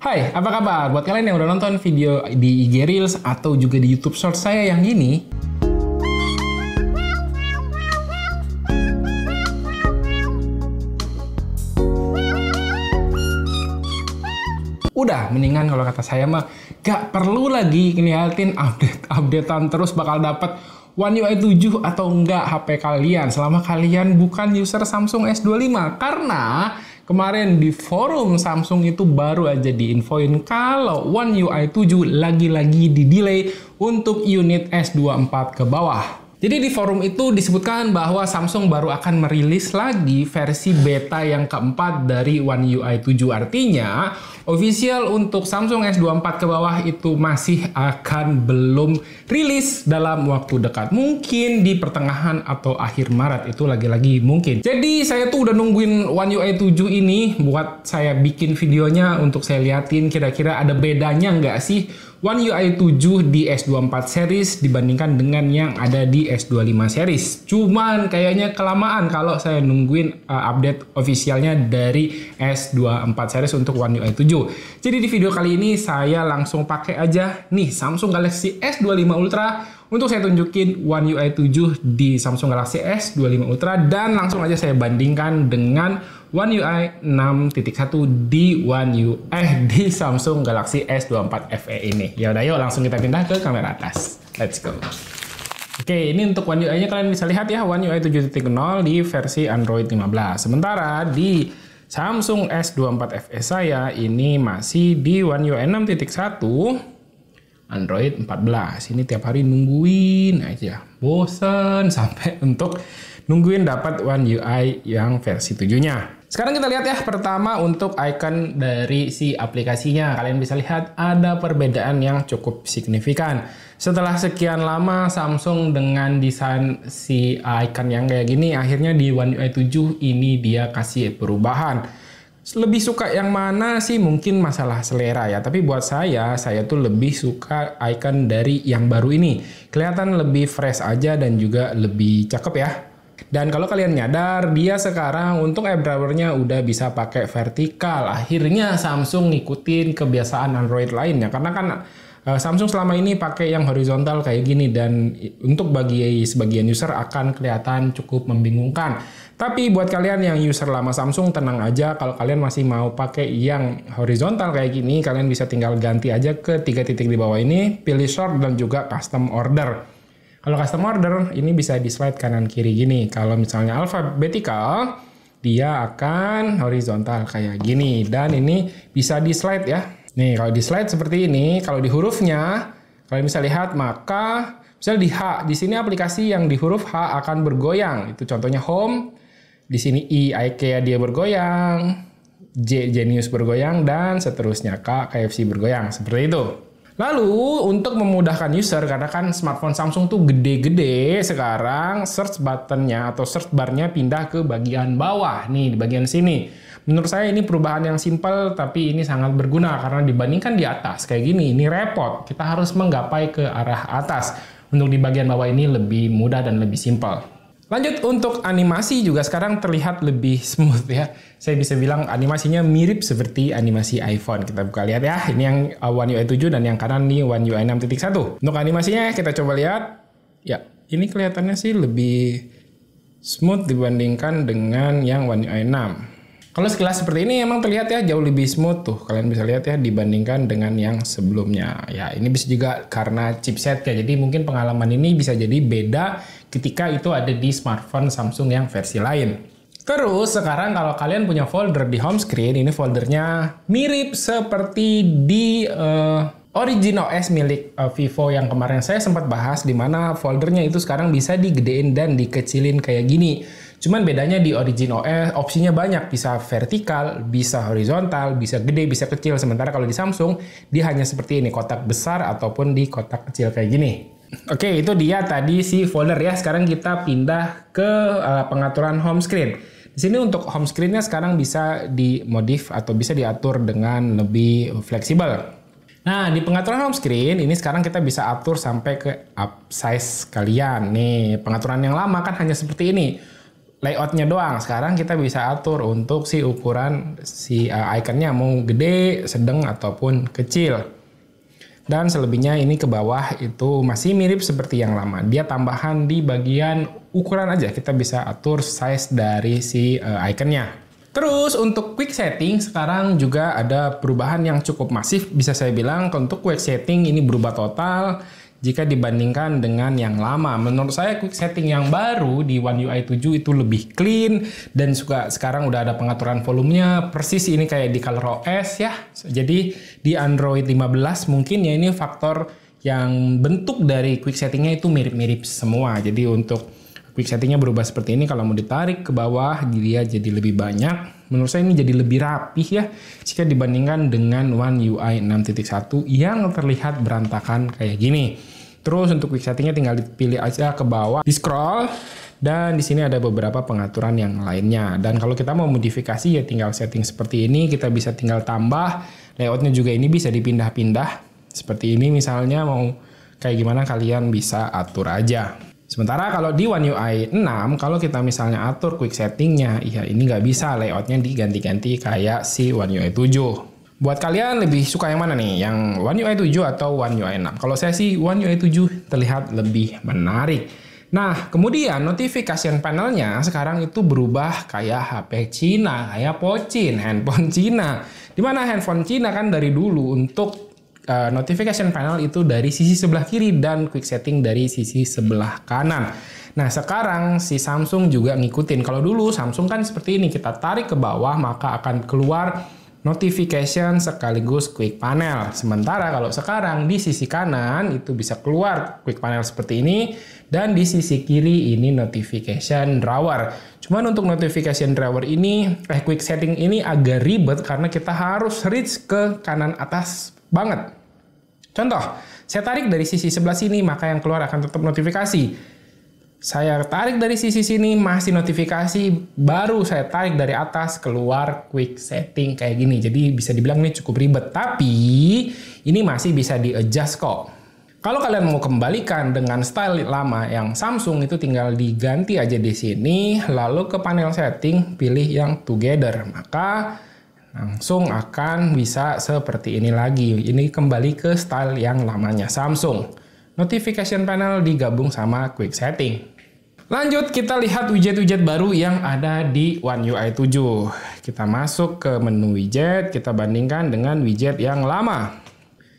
Hai, apa kabar? Buat kalian yang udah nonton video di IG Reels atau juga di YouTube Short saya yang ini, udah mendingan kalau kata saya mah gak perlu lagi ngeliatin update-updatean terus bakal dapat One UI 7 atau enggak HP kalian selama kalian bukan user Samsung S25. Karena kemarin di forum Samsung itu baru aja diinfoin kalau One UI 7 lagi-lagi di-delay untuk unit S24 ke bawah. Jadi di forum itu disebutkan bahwa Samsung baru akan merilis lagi versi beta yang keempat dari One UI 7. Artinya, official untuk Samsung S24 ke bawah itu masih akan belum rilis dalam waktu dekat. Mungkin di pertengahan atau akhir Maret, itu lagi-lagi mungkin. Jadi saya tuh udah nungguin One UI 7 ini buat saya bikin videonya untuk saya liatin kira-kira ada bedanya nggak sih One UI 7 di S24 series dibandingkan dengan yang ada di S25 series. Cuman kayaknya kelamaan kalau saya nungguin update officialnya dari S24 series untuk One UI 7. Jadi di video kali ini saya langsung pakai aja nih Samsung Galaxy S25 Ultra untuk saya tunjukin One UI 7 di Samsung Galaxy S25 Ultra dan langsung aja saya bandingkan dengan One UI 6.1 di di Samsung Galaxy S24 FE ini. Ya udah yuk langsung kita pindah ke kamera atas. Let's go. Oke, ini untuk One UI-nya kalian bisa lihat ya, One UI 7.0 di versi Android 15. Sementara di Samsung S24 FE saya ini masih di One UI 6.1 Android 14. Ini tiap hari nungguin aja. Bosen sampai untuk nungguin dapat One UI yang versi 7-nya. Sekarang kita lihat ya, pertama untuk icon dari si aplikasinya. Kalian bisa lihat ada perbedaan yang cukup signifikan. Setelah sekian lama Samsung dengan desain si icon yang kayak gini, akhirnya di One UI 7 ini dia kasih perubahan. Lebih suka yang mana sih? Mungkin masalah selera ya. Tapi buat saya tuh lebih suka icon dari yang baru ini. Kelihatan lebih fresh aja dan juga lebih cakep ya. Dan kalau kalian nyadar, dia sekarang untuk eyedroppernya udah bisa pakai vertikal. Akhirnya Samsung ngikutin kebiasaan Android lainnya. Karena kan Samsung selama ini pakai yang horizontal kayak gini. Dan untuk bagi sebagian user akan kelihatan cukup membingungkan. Tapi buat kalian yang user lama Samsung, tenang aja. Kalau kalian masih mau pakai yang horizontal kayak gini, kalian bisa tinggal ganti aja ke 3 titik di bawah ini. Pilih short dan juga custom order. Kalau custom order, ini bisa di slide kanan kiri gini. Kalau misalnya alphabetical, dia akan horizontal kayak gini. Dan ini bisa di slide ya. Nih, kalau di slide seperti ini, kalau di hurufnya, kalian bisa lihat, maka misalnya di H, di sini aplikasi yang di huruf H akan bergoyang. Itu contohnya home. Di sini I, IKEA dia bergoyang. J, Genius bergoyang. Dan seterusnya, K, KFC bergoyang. Seperti itu. Lalu untuk memudahkan user, karena kan smartphone Samsung tuh gede-gede, sekarang search buttonnya atau search barnya pindah ke bagian bawah, nih di bagian sini. Menurut saya ini perubahan yang simple, tapi ini sangat berguna karena dibandingkan di atas kayak gini, ini repot. Kita harus menggapai ke arah atas. Untuk di bagian bawah ini lebih mudah dan lebih simple. Lanjut untuk animasi juga sekarang terlihat lebih smooth ya. Saya bisa bilang animasinya mirip seperti animasi iPhone. Kita buka lihat ya. Ini yang One UI 7 dan yang kanan nih One UI 6.1. Untuk animasinya kita coba lihat. Ya, ini kelihatannya sih lebih smooth dibandingkan dengan yang One UI 6. Kalau sekilas seperti ini emang terlihat ya jauh lebih smooth tuh. Kalian bisa lihat ya dibandingkan dengan yang sebelumnya. Ya, ini bisa juga karena chipset ya. Jadi mungkin pengalaman ini bisa jadi beda ketika itu ada di smartphone Samsung yang versi lain. Terus sekarang kalau kalian punya folder di home screen, ini foldernya mirip seperti di Origin OS milik Vivo yang kemarin saya sempat bahas, di mana foldernya itu sekarang bisa digedein dan dikecilin kayak gini. Cuman bedanya di Origin OS opsinya banyak, bisa vertikal, bisa horizontal, bisa gede, bisa kecil. Sementara kalau di Samsung dia hanya seperti ini, kotak besar ataupun di kotak kecil kayak gini. Oke, itu dia tadi si folder ya. Sekarang kita pindah ke pengaturan home screen. Di sini untuk home screen-nya sekarang bisa dimodif atau bisa diatur dengan lebih fleksibel. Nah, di pengaturan home screen ini sekarang kita bisa atur sampai ke up size kalian. Nih, pengaturan yang lama kan hanya seperti ini. layoutnya doang. Sekarang kita bisa atur untuk si ukuran si iconnya mau gede, sedang ataupun kecil. Dan selebihnya ini ke bawah itu masih mirip seperti yang lama. Dia tambahan di bagian ukuran aja. Kita bisa atur size dari si iconnya. Terus untuk quick setting sekarang juga ada perubahan yang cukup masif. Bisa saya bilang untuk quick setting ini berubah total jika dibandingkan dengan yang lama. Menurut saya quick setting yang baru di One UI 7 itu lebih clean dan juga sekarang udah ada pengaturan volumenya persis ini kayak di ColorOS ya. Jadi di Android 15 mungkin ya ini faktor yang bentuk dari quick settingnya itu mirip-mirip semua. Jadi untuk quick settingnya berubah seperti ini, kalau mau ditarik ke bawah dia jadi lebih banyak. Menurut saya ini jadi lebih rapih ya jika dibandingkan dengan One UI 6.1 yang terlihat berantakan kayak gini. Terus untuk quick settingnya tinggal dipilih aja ke bawah, di scroll, dan di sini ada beberapa pengaturan yang lainnya. Dan kalau kita mau modifikasi ya tinggal setting seperti ini, kita bisa tinggal tambah. Layoutnya juga ini bisa dipindah-pindah. Seperti ini misalnya mau kayak gimana kalian bisa atur aja. Sementara kalau di One UI 6, kalau kita misalnya atur quick settingnya, ya ini nggak bisa layoutnya diganti-ganti kayak si One UI 7. Buat kalian lebih suka yang mana nih? Yang One UI 7 atau One UI 6? Kalau saya sih One UI 7 terlihat lebih menarik. Nah, kemudian notification panelnya sekarang itu berubah kayak HP Cina, kayak Pocin, handphone Cina. Dimana handphone Cina kan dari dulu untuk notification panel itu dari sisi sebelah kiri dan quick setting dari sisi sebelah kanan. Nah sekarang si Samsung juga ngikutin. Kalau dulu Samsung kan seperti ini, kita tarik ke bawah maka akan keluar notification sekaligus quick panel. Sementara kalau sekarang di sisi kanan itu bisa keluar quick panel seperti ini dan di sisi kiri ini notification drawer. Cuman untuk notification drawer ini quick setting ini agak ribet karena kita harus reach ke kanan atas banget. Contoh, saya tarik dari sisi sebelah sini maka yang keluar akan tetap notifikasi. Saya tarik dari sisi sini masih notifikasi, baru saya tarik dari atas keluar quick setting kayak gini. Jadi bisa dibilang ini cukup ribet, tapi ini masih bisa di-adjust kok. Kalau kalian mau kembalikan dengan style lama yang Samsung itu tinggal diganti aja di sini, lalu ke panel setting pilih yang together, maka langsung akan bisa seperti ini lagi. Ini kembali ke style yang lamanya Samsung. Notification panel digabung sama quick setting. Lanjut kita lihat widget-widget baru yang ada di One UI 7. Kita masuk ke menu widget, kita bandingkan dengan widget yang lama.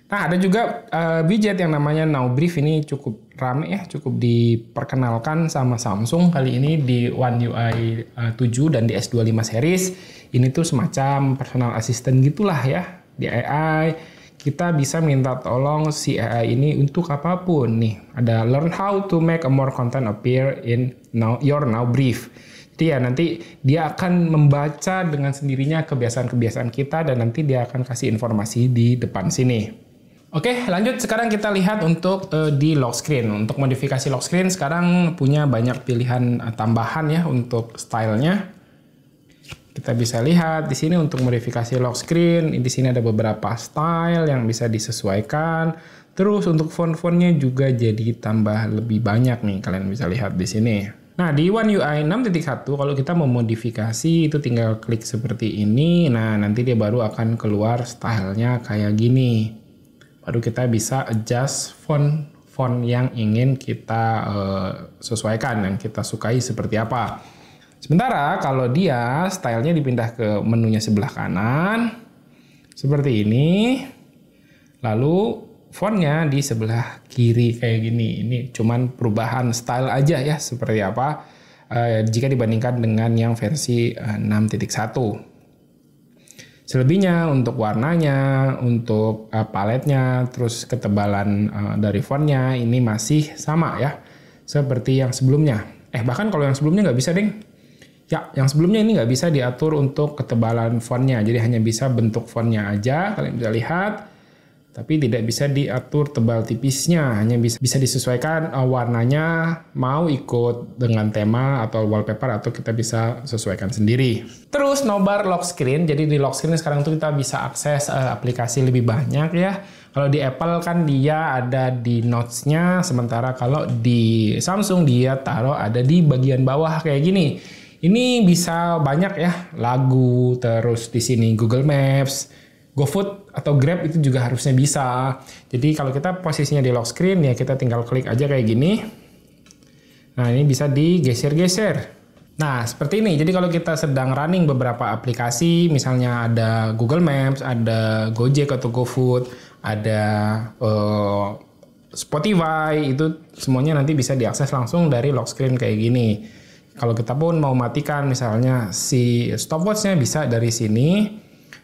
Nah ada juga widget yang namanya Now Brief, ini cukup rame ya, cukup diperkenalkan sama Samsung kali ini di One UI 7 dan di S25 series. Ini tuh semacam personal assistant gitulah ya di AI. Kita bisa minta tolong si AI ini untuk apapun nih. Ada learn how to make a more content appear in your Now Brief. Jadi ya nanti dia akan membaca dengan sendirinya kebiasaan-kebiasaan kita dan nanti dia akan kasih informasi di depan sini. Oke, lanjut sekarang kita lihat untuk di lock screen. Untuk modifikasi lock screen sekarang punya banyak pilihan tambahan ya untuk stylenya. Kita bisa lihat di sini untuk modifikasi lock screen, di sini ada beberapa style yang bisa disesuaikan. Terus untuk font-fontnya juga jadi tambah lebih banyak nih, kalian bisa lihat di sini. Nah, di One UI 6.1 kalau kita mau modifikasi itu tinggal klik seperti ini. Nah, nanti dia baru akan keluar stylenya kayak gini. Baru kita bisa adjust font yang ingin kita sesuaikan, yang kita sukai seperti apa. Sementara kalau dia stylenya dipindah ke menunya sebelah kanan seperti ini, lalu fontnya di sebelah kiri kayak gini. Ini cuman perubahan style aja ya seperti apa jika dibandingkan dengan yang versi 6.1. Selebihnya untuk warnanya, untuk paletnya, terus ketebalan dari fontnya ini masih sama ya seperti yang sebelumnya. Bahkan kalau yang sebelumnya nggak bisa deng. Ya, yang sebelumnya ini nggak bisa diatur untuk ketebalan fontnya, jadi hanya bisa bentuk fontnya aja, kalian bisa lihat. Tapi tidak bisa diatur tebal tipisnya, hanya bisa disesuaikan warnanya, mau ikut dengan tema atau wallpaper atau kita bisa sesuaikan sendiri. Terus nobar lock screen, jadi di lock screen sekarang tuh kita bisa akses aplikasi lebih banyak ya. Kalau di Apple kan dia ada di notes-nya, sementara kalau di Samsung dia taruh ada di bagian bawah kayak gini. Ini bisa banyak ya, lagu, terus di sini Google Maps, GoFood atau Grab itu juga harusnya bisa. Jadi kalau kita posisinya di lock screen ya kita tinggal klik aja kayak gini. Nah ini bisa digeser-geser. Nah seperti ini. Jadi kalau kita sedang running beberapa aplikasi, misalnya ada Google Maps, ada Gojek atau GoFood, ada Spotify, itu semuanya nanti bisa diakses langsung dari lock screen kayak gini. Kalau kita pun mau matikan misalnya si stopwatch-nya bisa dari sini.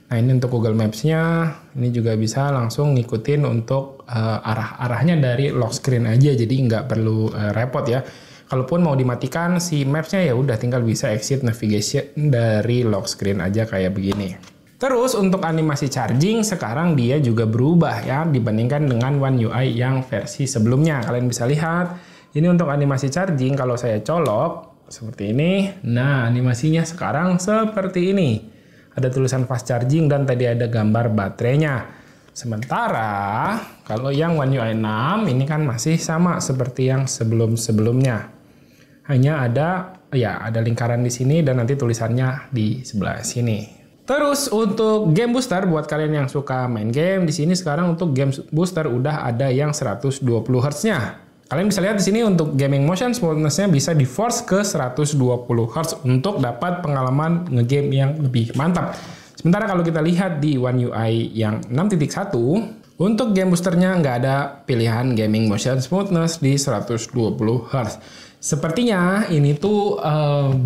Nah ini untuk Google Maps-nya, ini juga bisa langsung ngikutin untuk arah-arahnya dari lock screen aja, jadi nggak perlu repot ya. Kalaupun mau dimatikan si Maps-nya ya udah tinggal bisa exit navigation dari lock screen aja kayak begini. Terus untuk animasi charging sekarang dia juga berubah ya dibandingkan dengan One UI yang versi sebelumnya. Kalian bisa lihat, ini untuk animasi charging kalau saya colok seperti ini. Nah animasinya sekarang seperti ini. Ada tulisan fast charging dan tadi ada gambar baterainya. Sementara kalau yang One UI 6 ini kan masih sama seperti yang sebelum-sebelumnya. Hanya ada lingkaran di sini dan nanti tulisannya di sebelah sini. Terus untuk game booster buat kalian yang suka main game, di sini sekarang untuk game booster udah ada yang 120 Hz-nya. Kalian bisa lihat di sini untuk gaming motion smoothness-nya bisa di force ke 120 Hz untuk dapat pengalaman ngegame yang lebih mantap. Sementara kalau kita lihat di One UI yang 6.1, untuk game boosternya nggak ada pilihan gaming motion smoothness di 120 Hz. Sepertinya ini tuh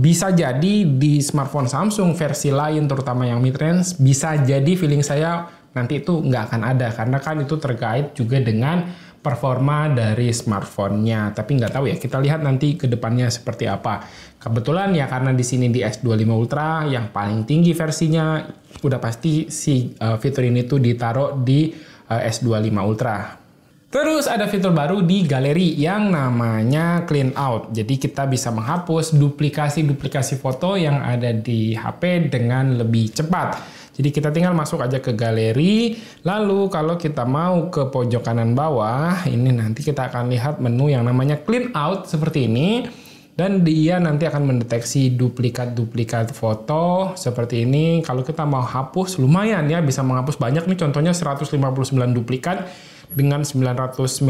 bisa jadi di smartphone Samsung versi lain terutama yang mid-range, bisa jadi feeling saya nanti itu nggak akan ada karena kan itu terkait juga dengan performa dari smartphone-nya. Tapi nggak tahu ya, kita lihat nanti ke depannya seperti apa. Kebetulan ya karena di sini di S25 Ultra yang paling tinggi versinya, udah pasti si fitur ini tuh ditaruh di S25 Ultra. Terus ada fitur baru di galeri yang namanya clean out. Jadi kita bisa menghapus duplikasi-duplikasi foto yang ada di HP dengan lebih cepat. Jadi kita tinggal masuk aja ke galeri, lalu kalau kita mau ke pojok kanan bawah, ini nanti kita akan lihat menu yang namanya clean out seperti ini. Dan dia nanti akan mendeteksi duplikat-duplikat foto seperti ini. Kalau kita mau hapus, lumayan ya, bisa menghapus banyak nih, contohnya 159 duplikat dengan 998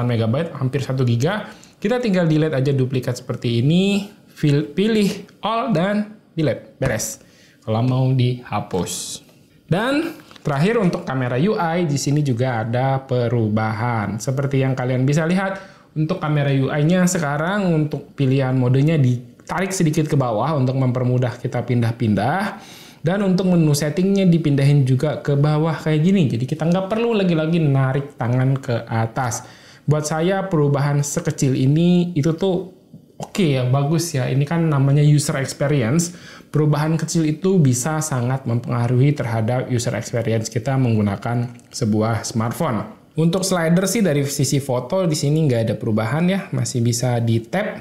MB, hampir 1 GB. Kita tinggal delete aja duplikat seperti ini, pilih all dan delete, beres. Kalau mau dihapus. Dan terakhir untuk kamera UI di sini juga ada perubahan. Seperti yang kalian bisa lihat untuk kamera UI-nya sekarang untuk pilihan modenya ditarik sedikit ke bawah untuk mempermudah kita pindah-pindah. Dan untuk menu settingnya dipindahin juga ke bawah kayak gini. Jadi kita nggak perlu lagi-lagi narik tangan ke atas. Buat saya perubahan sekecil ini itu tuh oke ya, bagus ya. Ini kan namanya user experience. Perubahan kecil itu bisa sangat mempengaruhi terhadap user experience kita menggunakan sebuah smartphone. Untuk slider sih dari sisi foto di sini nggak ada perubahan ya. Masih bisa di tap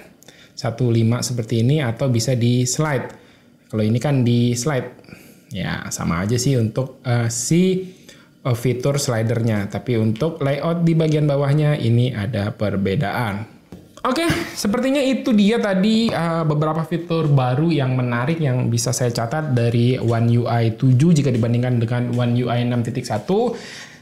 15 seperti ini atau bisa di slide. Kalau ini kan di slide. Ya sama aja sih untuk fitur slidernya. Tapi untuk layout di bagian bawahnya ini ada perbedaan. Oke, sepertinya itu dia tadi beberapa fitur baru yang menarik yang bisa saya catat dari One UI 7 jika dibandingkan dengan One UI 6.1.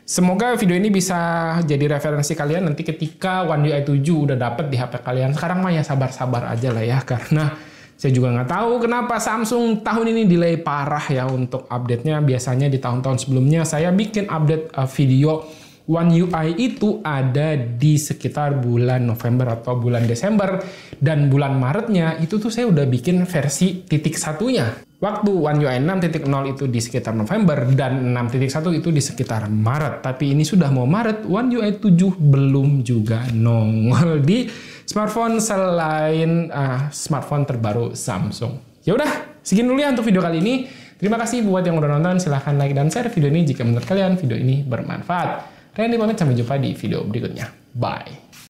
Semoga video ini bisa jadi referensi kalian nanti ketika One UI 7 udah dapet di HP kalian. Sekarang mah ya sabar-sabar aja lah ya, karena saya juga nggak tahu kenapa Samsung tahun ini delay parah ya untuk update-nya. Biasanya di tahun-tahun sebelumnya saya bikin update video One UI itu ada di sekitar bulan November atau bulan Desember, dan bulan Maretnya itu tuh saya udah bikin versi titik satunya. Waktu One UI 6.0 itu di sekitar November dan 6.1 itu di sekitar Maret. Tapi ini sudah mau Maret, One UI 7 belum juga nongol di smartphone selain smartphone terbaru Samsung. Ya udah, segini dulu ya untuk video kali ini. Terima kasih buat yang udah nonton. Silahkan like dan share video ini jika menurut kalian video ini bermanfaat. Randy pamit, sampai jumpa di video berikutnya. Bye.